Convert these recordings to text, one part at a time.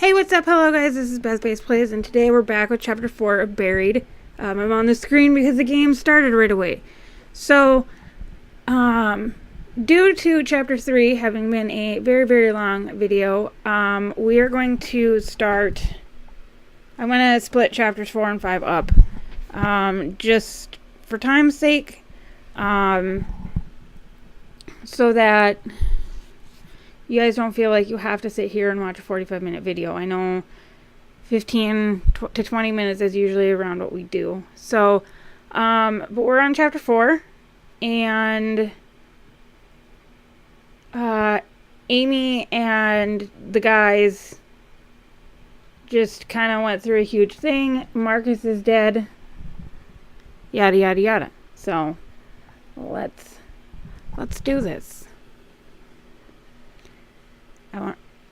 Hey, what's up? Hello, guys. This is bethfaceplays, and today we're back with Chapter 4 of Buried. I'm on the screen because the game started right away. So, due to Chapter 3 having been a very, very long video, we are going to start... I'm going to split Chapters 4 and 5 up, just for time's sake, so that you guys don't feel like you have to sit here and watch a 45-minute video. I know 15 to 20 minutes is usually around what we do. So, but we're on Chapter 4, and Amy and the guys just kind of went through a huge thing. Marcus is dead. Yada, yada, yada. So, let's do this.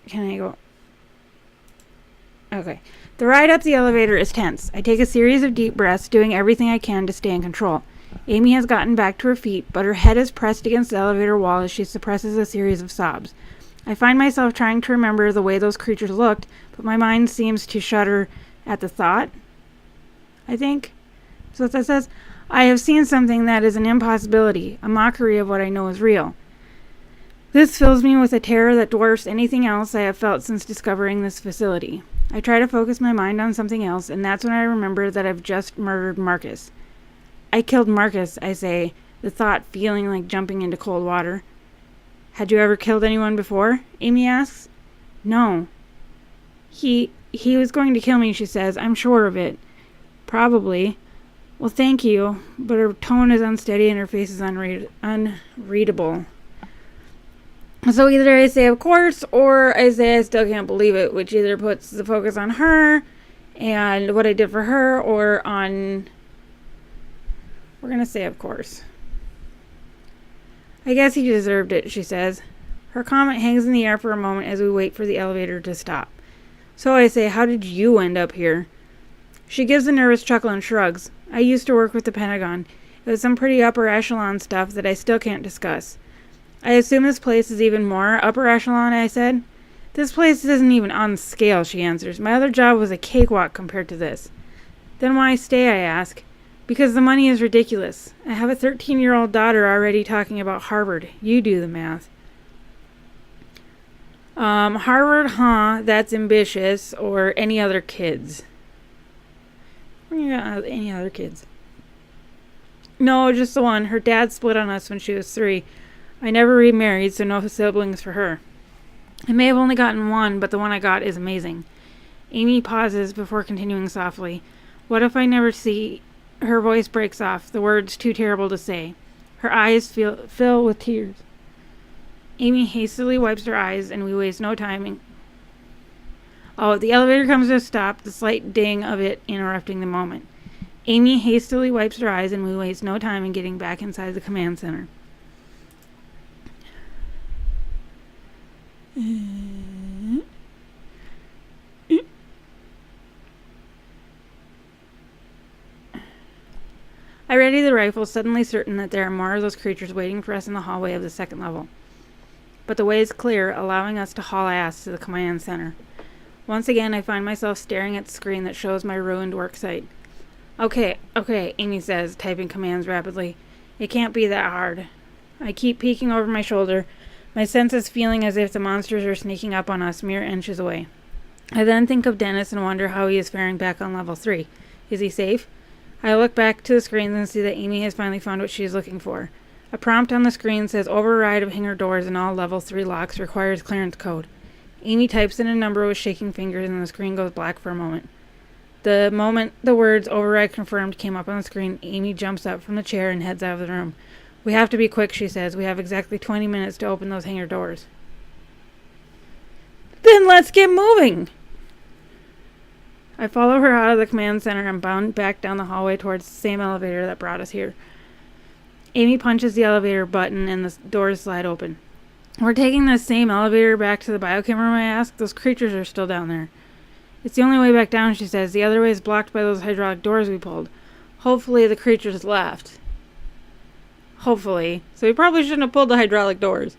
Can I go? Okay. The ride up the elevator is tense. I take a series of deep breaths, doing everything I can to stay in control. Amy has gotten back to her feet, but her head is pressed against the elevator wall as she suppresses a series of sobs. I find myself trying to remember the way those creatures looked, but my mind seems to shudder at the thought. I think. So that says, I have seen something that is an impossibility, a mockery of what I know is real. This fills me with a terror that dwarfs anything else I have felt since discovering this facility. I try to focus my mind on something else, and that's when I remember that I've just murdered Marcus. I killed Marcus, I say, the thought feeling like jumping into cold water. Had you ever killed anyone before? Amy asks. No. He was going to kill me, she says. I'm sure of it. Probably. Well, thank you, but her tone is unsteady and her face is unreadable. So either I say, of course, or I say I still can't believe it, which either puts the focus on her and what I did for her, or on... We're going to say, of course. I guess he deserved it, she says. Her comment hangs in the air for a moment as we wait for the elevator to stop. So I say, how did you end up here? She gives a nervous chuckle and shrugs. I used to work with the Pentagon. It was some pretty upper echelon stuff that I still can't discuss. I assume this place is even more upper echelon, I said. This place isn't even on scale, she answers. My other job was a cakewalk compared to this. Then why stay, I ask. Because the money is ridiculous. I have a 13-year-old daughter already talking about Harvard. You do the math. Harvard, huh? That's ambitious. Or any other kids. Any other kids? No, just the one. Her dad split on us when she was 3. I never remarried, so no siblings for her. I may have only gotten one, but the one I got is amazing. Amy pauses before continuing softly. What if I never see... Her voice breaks off, the words too terrible to say. Her eyes fill with tears. Amy hastily wipes her eyes, and we waste no time. The elevator comes to a stop, the slight ding of it interrupting the moment. Amy hastily wipes her eyes, and we waste no time in getting back inside the command center. I ready the rifle, suddenly certain that there are more of those creatures waiting for us in the hallway of the second level. But the way is clear, allowing us to haul ass to the command center. Once again, I find myself staring at the screen that shows my ruined work site. Okay, Amy says, typing commands rapidly. It can't be that hard. I keep peeking over my shoulder, my senses feeling as if the monsters are sneaking up on us mere inches away. I then think of Dennis and wonder how he is faring back on level 3. Is he safe? I look back to the screen and see that Amy has finally found what she is looking for. A prompt on the screen says override of hangar doors and all level 3 locks requires clearance code. Amy types in a number with shaking fingers and the screen goes black for a moment. The moment the words override confirmed came up on the screen, Amy jumps up from the chair and heads out of the room. We have to be quick, she says. We have exactly 20 minutes to open those hangar doors. Then let's get moving! I follow her out of the command center and bound back down the hallway towards the same elevator that brought us here. Amy punches the elevator button and the doors slide open. We're taking the same elevator back to the biochem room, I ask. Those creatures are still down there. It's the only way back down, she says. The other way is blocked by those hydraulic doors we pulled. Hopefully the creatures left. Hopefully. So we probably shouldn't have pulled the hydraulic doors.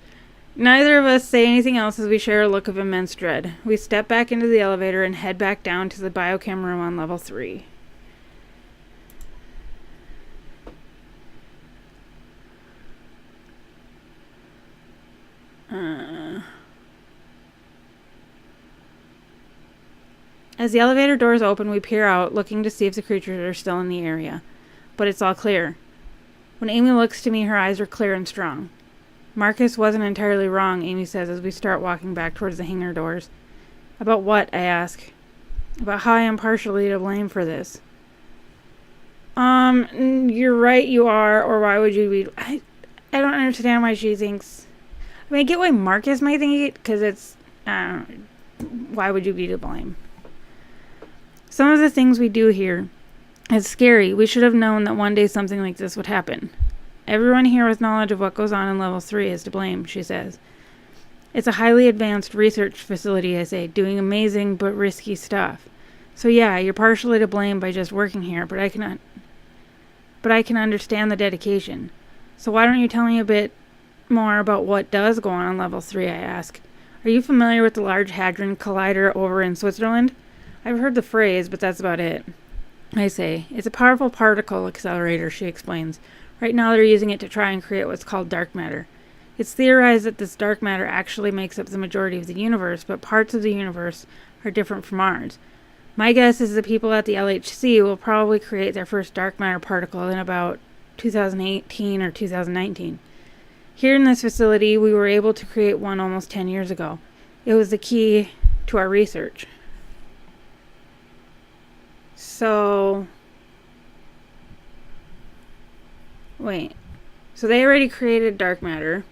Neither of us say anything else as we share a look of immense dread. We step back into the elevator and head back down to the biochem room on level 3. As the elevator doors open, we peer out, looking to see if the creatures are still in the area. But it's all clear. When Amy looks to me, her eyes are clear and strong. Marcus wasn't entirely wrong, Amy says as we start walking back towards the hangar doors. About what? I ask. About how I am partially to blame for this. You're right, you are, or why would you be... I don't understand why she thinks... I get why Marcus might think it, because it's... why would you be to blame? Some of the things we do here, it's scary. We should have known that one day something like this would happen. Everyone here with knowledge of what goes on in level 3 is to blame, she says. It's a highly advanced research facility, I say, doing amazing but risky stuff. So yeah, you're partially to blame by just working here, but I can understand the dedication. So why don't you tell me a bit more about what does go on level 3, I ask. Are you familiar with the Large Hadron Collider over in Switzerland? I've heard the phrase, but that's about it. I say, it's a powerful particle accelerator, she explains. Right now they're using it to try and create what's called dark matter. It's theorized that this dark matter actually makes up the majority of the universe, but parts of the universe are different from ours. My guess is the people at the LHC will probably create their first dark matter particle in about 2018 or 2019. Here in this facility, we were able to create one almost 10 years ago. It was the key to our research. So they already created dark matter.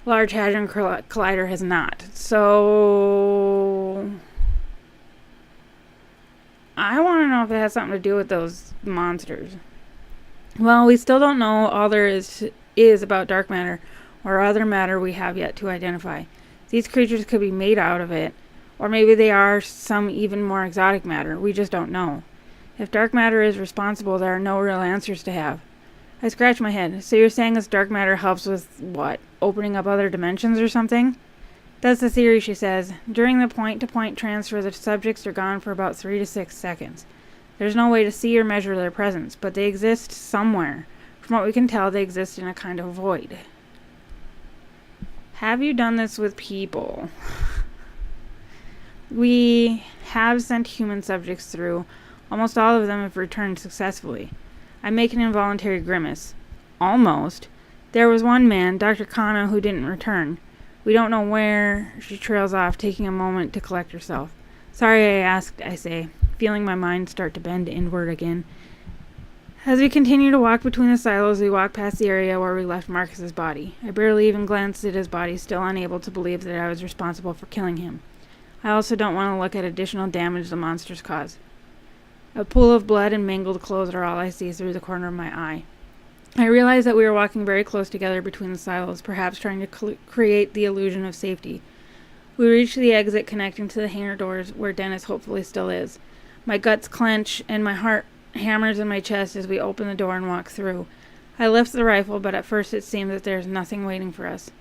Large Hadron Collider has not. So I want to know if it has something to do with those monsters. Well, we still don't know all there is about dark matter or other matter we have yet to identify. These creatures could be made out of it, or maybe they are some even more exotic matter. We just don't know. If dark matter is responsible, there are no real answers to have. I scratch my head. So you're saying this dark matter helps with, what, opening up other dimensions or something? That's the theory, she says. During the point-to-point transfer, the subjects are gone for about 3 to 6 seconds. There's no way to see or measure their presence, but they exist somewhere. From what we can tell, they exist in a kind of void. Have you done this with people? We have sent human subjects through. Almost all of them have returned successfully. I make an involuntary grimace. Almost. There was one man, Dr. Kano, who didn't return. We don't know where. She trails off, taking a moment to collect herself. Sorry I asked, I say, feeling my mind start to bend inward again. As we continue to walk between the silos, we walk past the area where we left Marcus's body. I barely even glanced at his body, still unable to believe that I was responsible for killing him. I also don't want to look at additional damage the monsters cause. A pool of blood and mangled clothes are all I see through the corner of my eye. I realize that we are walking very close together between the silos, perhaps trying to create the illusion of safety. We reach the exit connecting to the hangar doors, where Dennis hopefully still is. My guts clench, and my heart hammers in my chest as we open the door and walk through. I lift the rifle, but at first it seems that there's nothing waiting for us.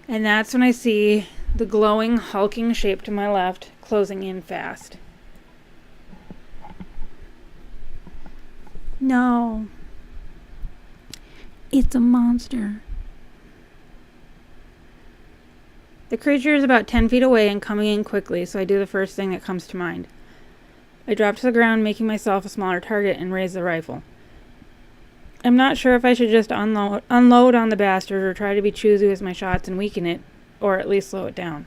And that's when I see the glowing, hulking shape to my left, closing in fast. No. It's a monster. The creature is about 10 feet away and coming in quickly, so I do the first thing that comes to mind. I drop to the ground, making myself a smaller target, and raise the rifle. I'm not sure if I should just unload on the bastard or try to be choosy with my shots and weaken it, or at least slow it down.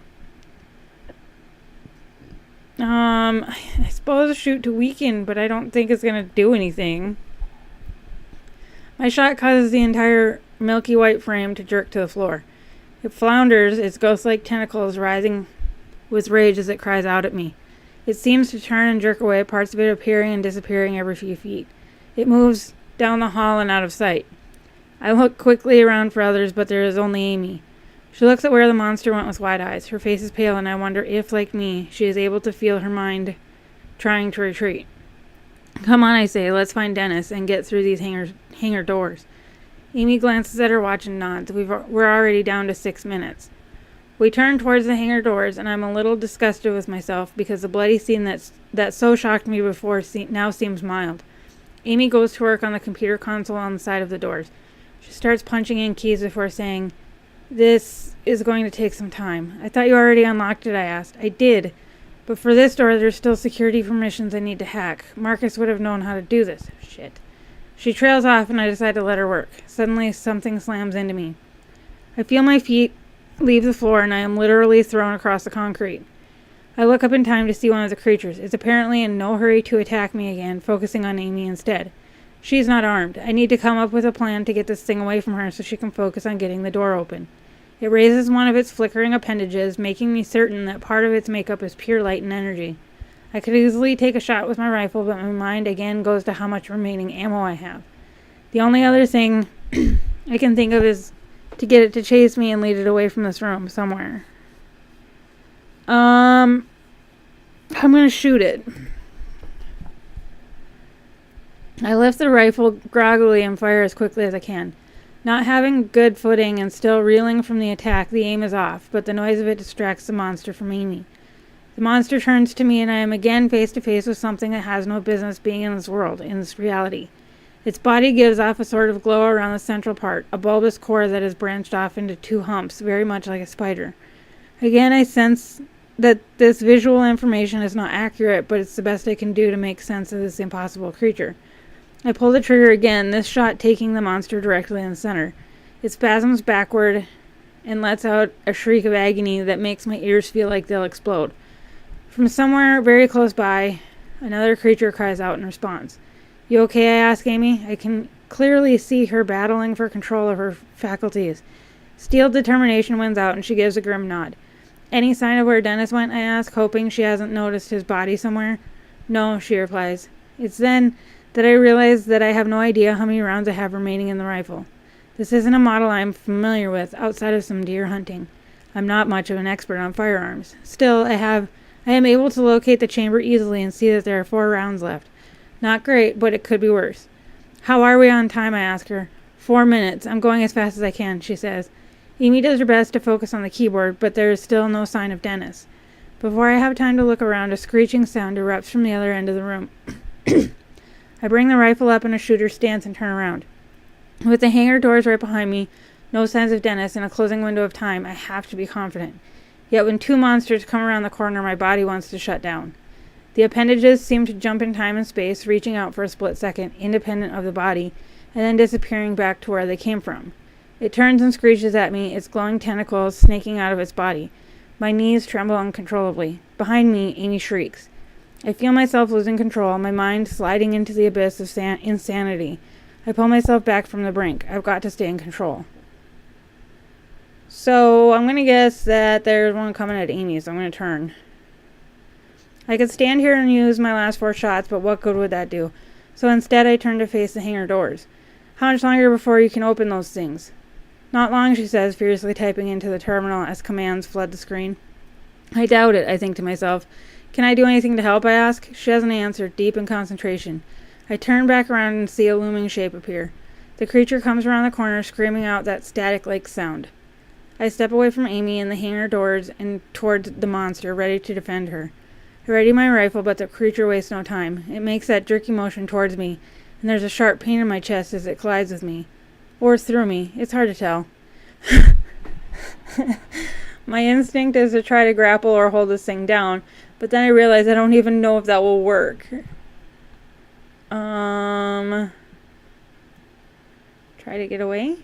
I suppose shoot to weaken, but I don't think it's going to do anything. My shot causes the entire milky white frame to jerk to the floor. It flounders, its ghost-like tentacles rising with rage as it cries out at me. It seems to turn and jerk away, parts of it appearing and disappearing every few feet. It moves down the hall and out of sight. I look quickly around for others, but there is only Amy. She looks at where the monster went with wide eyes. Her face is pale, and I wonder if, like me, she is able to feel her mind trying to retreat. Come on, I say, let's find Dennis and get through these hangar doors. Amy glances at her watch and nods. We're already down to 6 minutes. We turn towards the hangar doors, and I'm a little disgusted with myself because the bloody scene that so shocked me before now seems mild. Amy goes to work on the computer console on the side of the doors. She starts punching in keys before saying, "This is going to take some time." "I thought you already unlocked it," I asked. "I did. But for this door, there's still security permissions I need to hack. Marcus would have known how to do this." Shit. She trails off, and I decide to let her work. Suddenly, something slams into me. I feel my feet leave the floor, and I am literally thrown across the concrete. I look up in time to see one of the creatures. It's apparently in no hurry to attack me again, focusing on Amy instead. She's not armed. I need to come up with a plan to get this thing away from her so she can focus on getting the door open. It raises one of its flickering appendages, making me certain that part of its makeup is pure light and energy. I could easily take a shot with my rifle, but my mind again goes to how much remaining ammo I have. The only other thing I can think of is to get it to chase me and lead it away from this room somewhere. I'm gonna shoot it. I lift the rifle groggily and fire as quickly as I can. Not having good footing and still reeling from the attack, the aim is off, but the noise of it distracts the monster from Amy. The monster turns to me, and I am again face to face with something that has no business being in this world, in this reality. Its body gives off a sort of glow around the central part, a bulbous core that is branched off into 2 humps, very much like a spider. Again, I sense that this visual information is not accurate, but it's the best I can do to make sense of this impossible creature. I pull the trigger again, this shot taking the monster directly in the center. It spasms backward and lets out a shriek of agony that makes my ears feel like they'll explode. From somewhere very close by, another creature cries out in response. "You okay?" I ask Amy. I can clearly see her battling for control of her faculties. Steeled determination wins out, and she gives a grim nod. "Any sign of where Dennis went?" I ask, hoping she hasn't noticed his body somewhere. "No," she replies. It's then that I realize that I have no idea how many rounds I have remaining in the rifle. This isn't a model I'm familiar with, outside of some deer hunting. I'm not much of an expert on firearms. Still, I am able to locate the chamber easily and see that there are 4 rounds left. Not great, but it could be worse. "How are we on time?" I ask her. 4 minutes. I'm going as fast as I can," she says. Amy does her best to focus on the keyboard, but there is still no sign of Dennis. Before I have time to look around, a screeching sound erupts from the other end of the room. I bring the rifle up in a shooter's stance and turn around. With the hangar doors right behind me, no signs of Dennis, and a closing window of time, I have to be confident. Yet when 2 monsters come around the corner, my body wants to shut down. The appendages seem to jump in time and space, reaching out for a split second, independent of the body, and then disappearing back to where they came from. It turns and screeches at me, its glowing tentacles snaking out of its body. My knees tremble uncontrollably. Behind me, Amy shrieks. I feel myself losing control, my mind sliding into the abyss of insanity. I pull myself back from the brink. I've got to stay in control. So, I'm going to guess that there's one coming at Amy, so I'm going to turn. I could stand here and use my last 4 shots, but what good would that do? So instead I turn to face the hangar doors. "How much longer before you can open those things?" "Not long," she says, furiously typing into the terminal as commands flood the screen. I doubt it, I think to myself. "Can I do anything to help?" I ask. She doesn't answer, deep in concentration. I turn back around and see a looming shape appear. The creature comes around the corner, screaming out that static-like sound. I step away from Amy and the hangar doors and towards the monster, ready to defend her. I ready my rifle, but the creature wastes no time. It makes that jerky motion towards me, and there's a sharp pain in my chest as it collides with me. Or through me. It's hard to tell. My instinct is to try to grapple or hold this thing down, but then I realize I don't even know if that will work. Try to get away?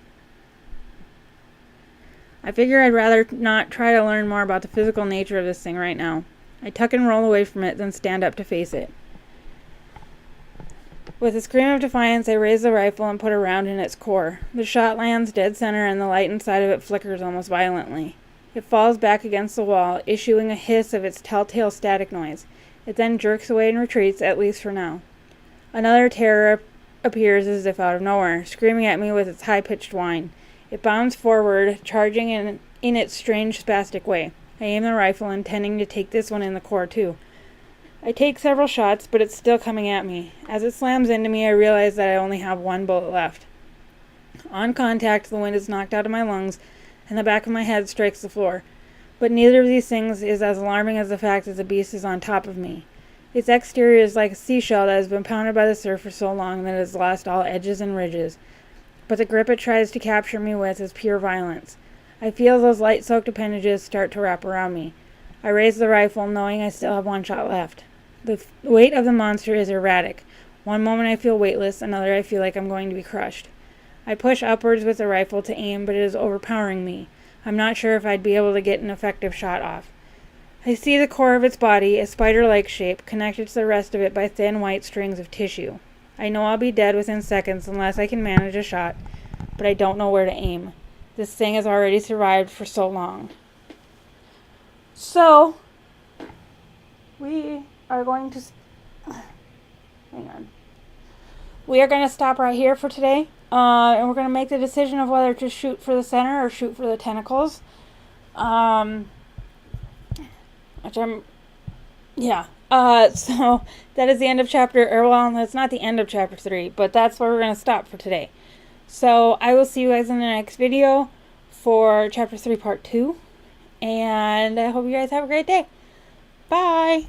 I figure I'd rather not try to learn more about the physical nature of this thing right now. I tuck and roll away from it, then stand up to face it. With a scream of defiance, I raise the rifle and put a round in its core. The shot lands dead center, and the light inside of it flickers almost violently. It falls back against the wall, issuing a hiss of its telltale static noise. It then jerks away and retreats, at least for now. Another terror appears as if out of nowhere, screaming at me with its high-pitched whine. It bounds forward, charging in its strange, spastic way. I aim the rifle, intending to take this one in the core, too. I take several shots, but it's still coming at me. As it slams into me, I realize that I only have 1 bullet left. On contact, the wind is knocked out of my lungs, and the back of my head strikes the floor. But neither of these things is as alarming as the fact that the beast is on top of me. Its exterior is like a seashell that has been pounded by the surf for so long that it has lost all edges and ridges. But the grip it tries to capture me with is pure violence. I feel those light-soaked appendages start to wrap around me. I raise the rifle, knowing I still have one shot left. The weight of the monster is erratic. One moment I feel weightless, another I feel like I'm going to be crushed. I push upwards with the rifle to aim, but it is overpowering me. I'm not sure if I'd be able to get an effective shot off. I see the core of its body, a spider-like shape, connected to the rest of it by thin white strings of tissue. I know I'll be dead within seconds unless I can manage a shot, but I don't know where to aim. This thing has already survived for so long. So, we are going to... Hang on. We are going to stop right here for today. And we're going to make the decision of whether to shoot for the center or shoot for the tentacles. So that is the end of chapter, or well, that's not the end of chapter 3, but that's where we're going to stop for today. So I will see you guys in the next video for chapter 3 part 2. And I hope you guys have a great day. Bye!